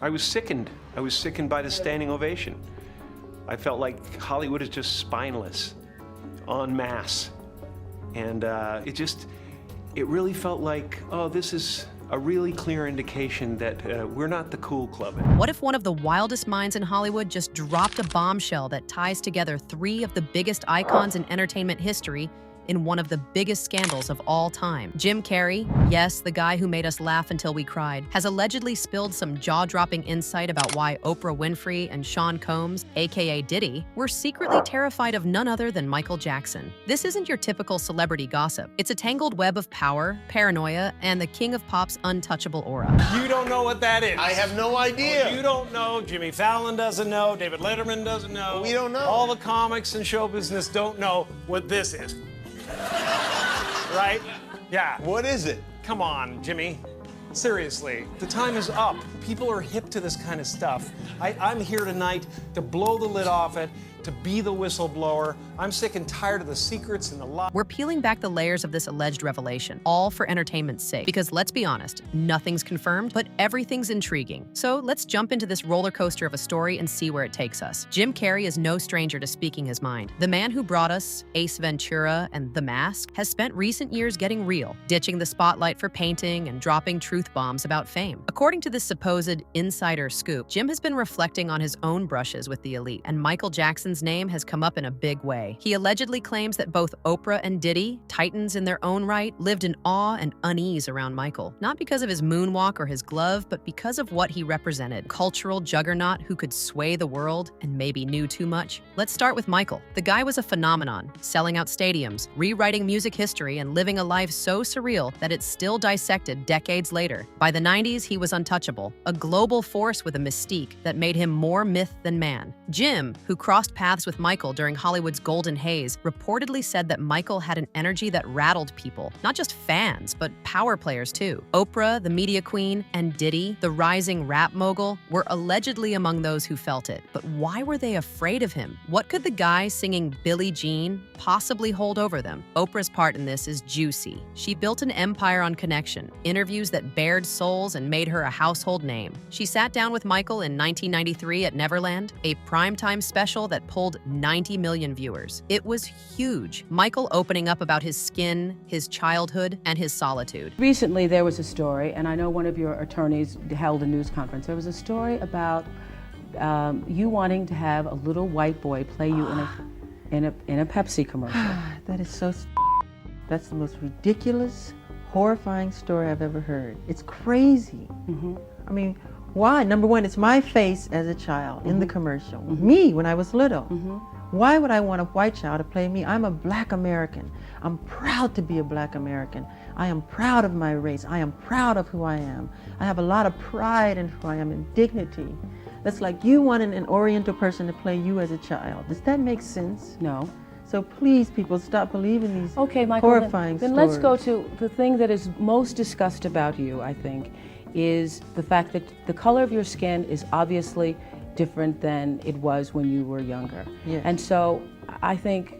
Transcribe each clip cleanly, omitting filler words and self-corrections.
I was sickened. I was sickened by the standing ovation. I felt like Hollywood is just spineless, en masse. And it really felt like, oh, this is a really clear indication that we're not the cool club. What if one of the wildest minds in Hollywood just dropped a bombshell that ties together three of the biggest icons in entertainment history in one of the biggest scandals of all time? Jim Carrey, yes, the guy who made us laugh until we cried, has allegedly spilled some jaw-dropping insight about why Oprah Winfrey and Sean Combs, aka Diddy, were secretly terrified of none other than Michael Jackson. This isn't your typical celebrity gossip. It's a tangled web of power, paranoia, and the king of pop's untouchable aura. You don't know what that is. I have no idea. You don't know. Jimmy Fallon doesn't know. David Letterman doesn't know. We don't know. All the comics and show business don't know what this is. Right? Yeah. What is it? Come on, Jimmy. Seriously, the time is up. People are hip to this kind of stuff. I'm here tonight to blow the lid off it, to be the whistleblower. I'm sick and tired of the secrets and the lies. We're peeling back the layers of this alleged revelation, all for entertainment's sake. Because let's be honest, nothing's confirmed, but everything's intriguing. So let's jump into this roller coaster of a story and see where it takes us. Jim Carrey is no stranger to speaking his mind. The man who brought us Ace Ventura and The Mask has spent recent years getting real, ditching the spotlight for painting and dropping truth bombs about fame. According to this supposed insider scoop, Jim has been reflecting on his own brushes with the elite, and Michael Jackson's name has come up in a big way. He allegedly claims that both Oprah and Diddy, titans in their own right, lived in awe and unease around Michael. Not because of his moonwalk or his glove, but because of what he represented. Cultural juggernaut who could sway the world and maybe knew too much. Let's start with Michael. The guy was a phenomenon, selling out stadiums, rewriting music history, and living a life so surreal that it's still dissected decades later. By the 90s, he was untouchable, a global force with a mystique that made him more myth than man. Jim, who crossed paths with Michael during Hollywood's golden haze, reportedly said that Michael had an energy that rattled people, not just fans, but power players too. Oprah, the media queen, and Diddy, the rising rap mogul, were allegedly among those who felt it. But why were they afraid of him? What could the guy singing Billie Jean possibly hold over them? Oprah's part in this is juicy. She built an empire on connection, interviews that bared souls and made her a household name. She sat down with Michael in 1993 at Neverland, a primetime special that pulled 90 million viewers. It was huge. Michael opening up about his skin, his childhood, and his solitude. Recently, there was a story, and I know one of your attorneys held a news conference. There was a story about you wanting to have a little white boy play you in a Pepsi commercial. That is so. That's the most ridiculous, horrifying story I've ever heard. It's crazy. I mean, why? Number one, it's my face as a child in the commercial. Me when I was little. Why would I want a white child to play me? I'm a black American. I'm proud to be a black American. I am proud of my race. I am proud of who I am. I have a lot of pride in who I am and dignity. That's like you wanting an Oriental person to play you as a child. Does that make sense? No. So please, people, stop believing these Michael, horrifying then stories. let's go to the thing that is most discussed about you, I think, is the fact that the color of your skin is obviously different than it was when you were younger. Yes. And so I think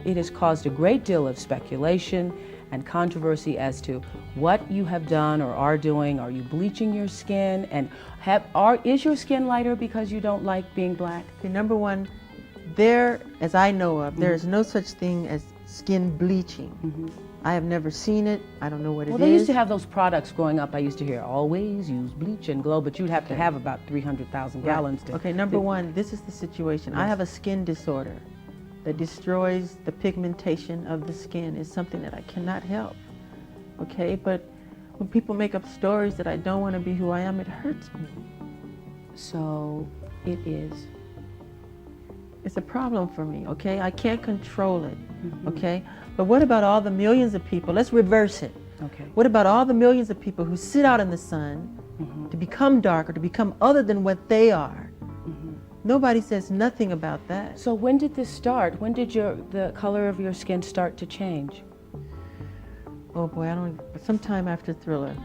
it has caused a great deal of speculation and controversy as to what you have done or are doing. Are you bleaching your skin? And is your skin lighter because you don't like being black? Okay, number one, as I know of, there is no such thing as skin bleaching. I have never seen it. I don't know what it is. Well, they used to have those products growing up. I used to hear, always use bleach and glow, but you'd have to have about 300,000 gallons to... Okay, number one, this is the situation. I have a skin disorder that destroys the pigmentation of the skin. It's something that I cannot help, okay? But when people make up stories that I don't want to be who I am, it hurts me. So it is. It's a problem for me, okay? I can't control it, okay? But what about all the millions of people? Let's reverse it. Okay. What about all the millions of people who sit out in the sun to become darker, to become other than what they are? Nobody says nothing about that. So when did this start? When did the color of your skin start to change? Oh boy, sometime after Thriller,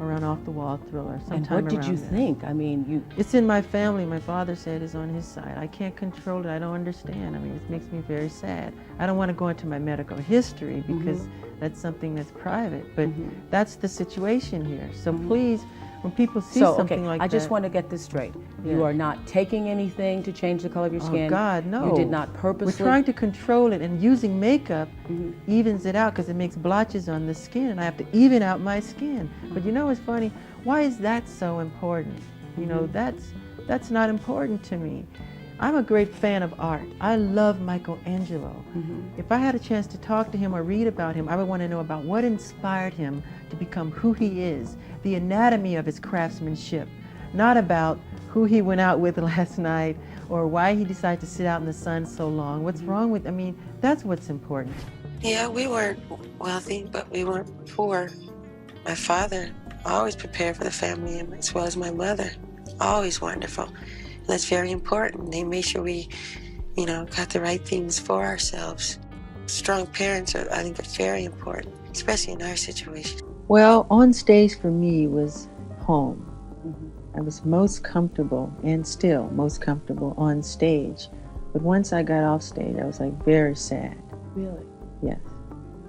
around Off the Wall Thriller, And sometime what did you around there. think? I mean, It's in my family. My father said it's on his side. I can't control it. I don't understand. I mean, it makes me very sad. I don't want to go into my medical history because that's something that's private, but that's the situation here. So please, When people see So, something okay, like I just that, want to get this straight. You Yeah. are not taking anything to change the color of your skin. Oh God, no. You did not purposely. We're trying to control it, and using makeup evens it out because it makes blotches on the skin, and I have to even out my skin. But you know what's funny? Why is that so important? You know, that's not important to me. I'm a great fan of art. I love Michelangelo. If I had a chance to talk to him or read about him, I would want to know about what inspired him to become who he is, the anatomy of his craftsmanship, not about who he went out with last night or why he decided to sit out in the sun so long. What's wrong with, I mean, that's what's important. Yeah, we weren't wealthy, but we weren't poor. My father always prepared for the family, as well as my mother. Always wonderful. And that's very important. They made sure we, you know, got the right things for ourselves. Strong parents, I think, are very important, especially in our situation. Well, on stage for me was home. I was most comfortable, and still most comfortable, on stage. But once I got off stage, I was like very sad. Really? Yes.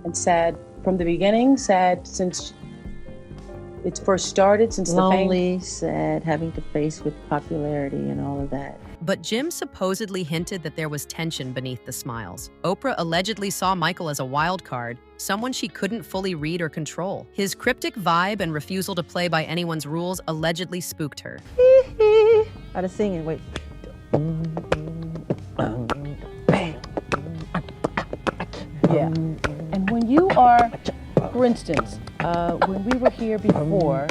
And sad from the beginning? Sad since it first started, since the fame? Lonely, sad, having to face with popularity and all of that. But Jim supposedly hinted that there was tension beneath the smiles. Oprah allegedly saw Michael as a wild card, someone she couldn't fully read or control. His cryptic vibe and refusal to play by anyone's rules allegedly spooked her. Out of singing, wait. Yeah. And when you are, for instance, when we were here before,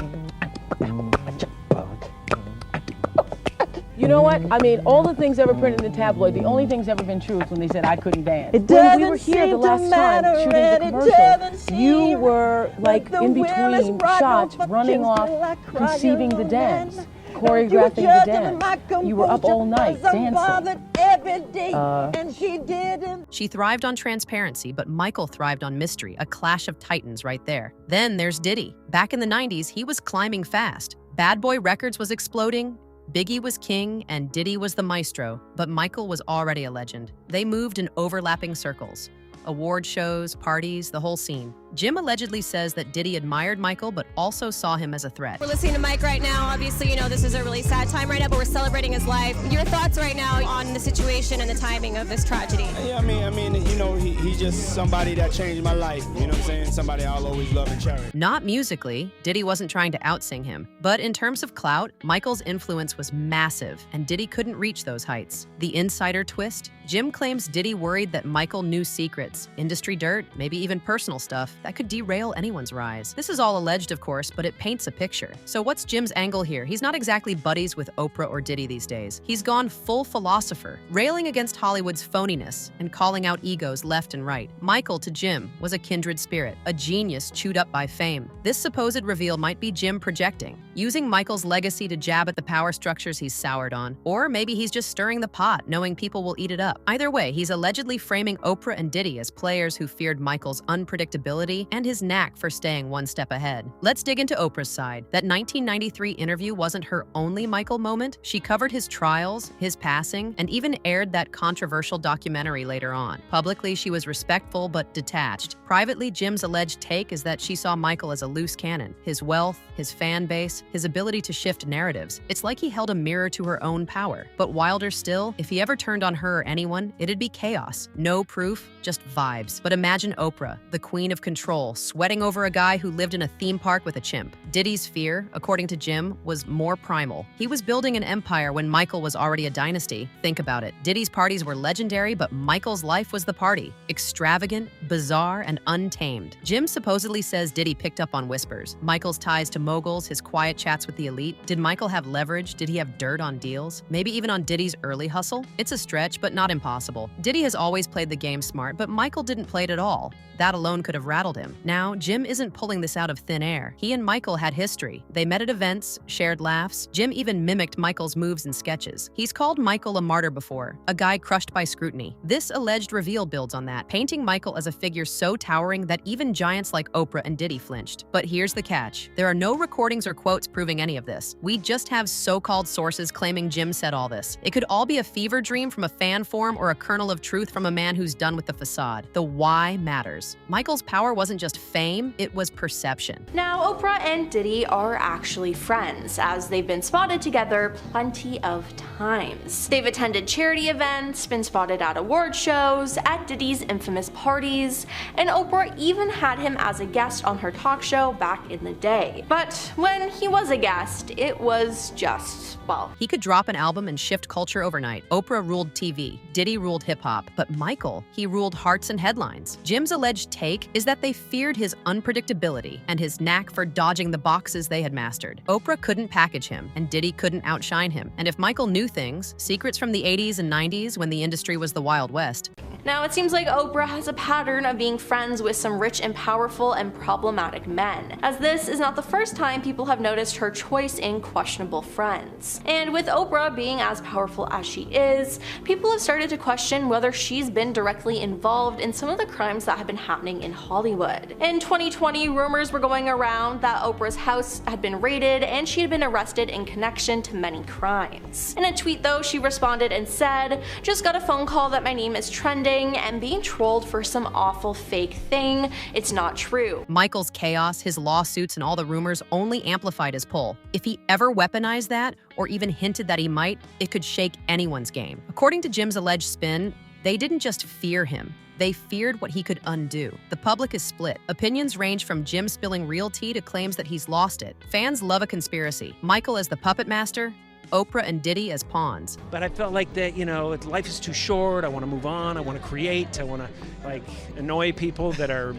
you know what? I mean, all the things ever printed in the tabloid, the only thing's ever been true is when they said I couldn't dance. It When we were doesn't here the seem to last time matter, shooting the and it commercial, doesn't you seem were like the in wheel is between right shots, on running fucking off, still like conceiving the crying dance, man. choreographing the dance. You were up all night dancing. Every day, and she didn't. She thrived on transparency, but Michael thrived on mystery, a clash of titans right there. Then there's Diddy. Back in the 90s, he was climbing fast. Bad Boy Records was exploding, Biggie was king, and Diddy was the maestro, but Michael was already a legend. They moved in overlapping circles. Award shows, parties, the whole scene. Jim allegedly says that Diddy admired Michael, but also saw him as a threat. We're listening to Mike right now. Obviously, you know, this is a really sad time right now, but we're celebrating his life. Your thoughts right now on the situation and the timing of this tragedy? Yeah, I mean, you know, he's just somebody that changed my life. You know what I'm saying? Somebody I'll always love and cherish. Not musically, Diddy wasn't trying to outsing him, but in terms of clout, Michael's influence was massive, and Diddy couldn't reach those heights. The insider twist? Jim claims Diddy worried that Michael knew secrets, industry dirt, maybe even personal stuff that could derail anyone's rise. This is all alleged, of course, but it paints a picture. So what's Jim's angle here? He's not exactly buddies with Oprah or Diddy these days. He's gone full philosopher, railing against Hollywood's phoniness and calling out egos left and right. Michael, to Jim, was a kindred spirit, a genius chewed up by fame. This supposed reveal might be Jim projecting, using Michael's legacy to jab at the power structures he's soured on. Or maybe he's just stirring the pot, knowing people will eat it up. Either way, he's allegedly framing Oprah and Diddy as players who feared Michael's unpredictability and his knack for staying one step ahead. Let's dig into Oprah's side. That 1993 interview wasn't her only Michael moment. She covered his trials, his passing, and even aired that controversial documentary later on. Publicly, she was respectful but detached. Privately, Jim's alleged take is that she saw Michael as a loose cannon. His wealth, his fan base, his ability to shift narratives. It's like he held a mirror to her own power. But wilder still, if he ever turned on her or anyone, it'd be chaos. No proof, just vibes. But imagine Oprah, the queen of control, sweating over a guy who lived in a theme park with a chimp. Diddy's fear, according to Jim, was more primal. He was building an empire when Michael was already a dynasty. Think about it. Diddy's parties were legendary, but Michael's life was the party. Extravagant, bizarre, and untamed. Jim supposedly says Diddy picked up on whispers. Michael's ties to moguls, his quiet chats with the elite. Did Michael have leverage? Did he have dirt on deals? Maybe even on Diddy's early hustle? It's a stretch, but not impossible. Diddy has always played the game smart, but Michael didn't play it at all. That alone could have rattled him. Now, Jim isn't pulling this out of thin air. He and Michael had history. They met at events, shared laughs. Jim even mimicked Michael's moves and sketches. He's called Michael a martyr before, a guy crushed by scrutiny. This alleged reveal builds on that, painting Michael as a figure so towering that even giants like Oprah and Diddy flinched. But here's the catch. There are no recordings or quotes proving any of this. We just have so-called sources claiming Jim said all this. It could all be a fever dream from a fan forum or a kernel of truth from a man who's done with the facade. The why matters. Michael's power wasn't wasn't just fame, it was perception. Now, Oprah and Diddy are actually friends, as they've been spotted together plenty of times. They've attended charity events, been spotted at award shows, at Diddy's infamous parties, and Oprah even had him as a guest on her talk show back in the day. But when he was a guest, it was just, well, He could drop an album and shift culture overnight. Oprah ruled TV, Diddy ruled hip-hop, but Michael, he ruled hearts and headlines. Jim's alleged take is that they feared his unpredictability and his knack for dodging the boxes they had mastered. Oprah couldn't package him, and Diddy couldn't outshine him. And if Michael knew things, secrets from the 80s and 90s when the industry was the Wild West. Now, it seems like Oprah has a pattern of being friends with some rich and powerful and problematic men, as this is not the first time people have noticed her choice in questionable friends. And with Oprah being as powerful as she is, people have started to question whether she's been directly involved in some of the crimes that have been happening in Hollywood. In 2020, rumors were going around that Oprah's house had been raided and she had been arrested in connection to many crimes. In a tweet though, she responded and said, "Just got a phone call that my name is trending and being trolled for some awful fake thing. It's not true." Michael's chaos, his lawsuits, and all the rumors only amplified his pull. If he ever weaponized that, or even hinted that he might, it could shake anyone's game. According to Jim's alleged spin, they didn't just fear him. They feared what he could undo. The public is split. Opinions range from Jim spilling real tea to claims that he's lost it. Fans love a conspiracy. Michael as the puppet master, Oprah and Diddy as pawns. But I felt like that, life is too short. I want to move on. I want to create. I want to, annoy people that are,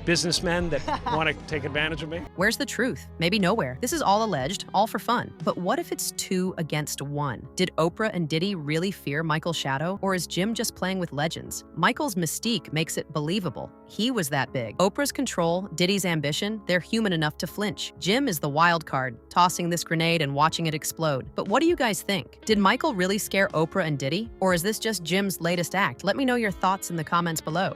businessmen that want to take advantage of me. Where's the truth? Maybe nowhere. This is all alleged, all for fun. But what if it's 2 against 1? Did Oprah and Diddy really fear Michael's shadow? Or is Jim just playing with legends? Michael's mystique makes it believable. He was that big. Oprah's control, Diddy's ambition, they're human enough to flinch. Jim is the wild card, tossing this grenade and watching it explode. But what do you guys think? Did Michael really scare Oprah and Diddy? Or is this just Jim's latest act? Let me know your thoughts in the comments below.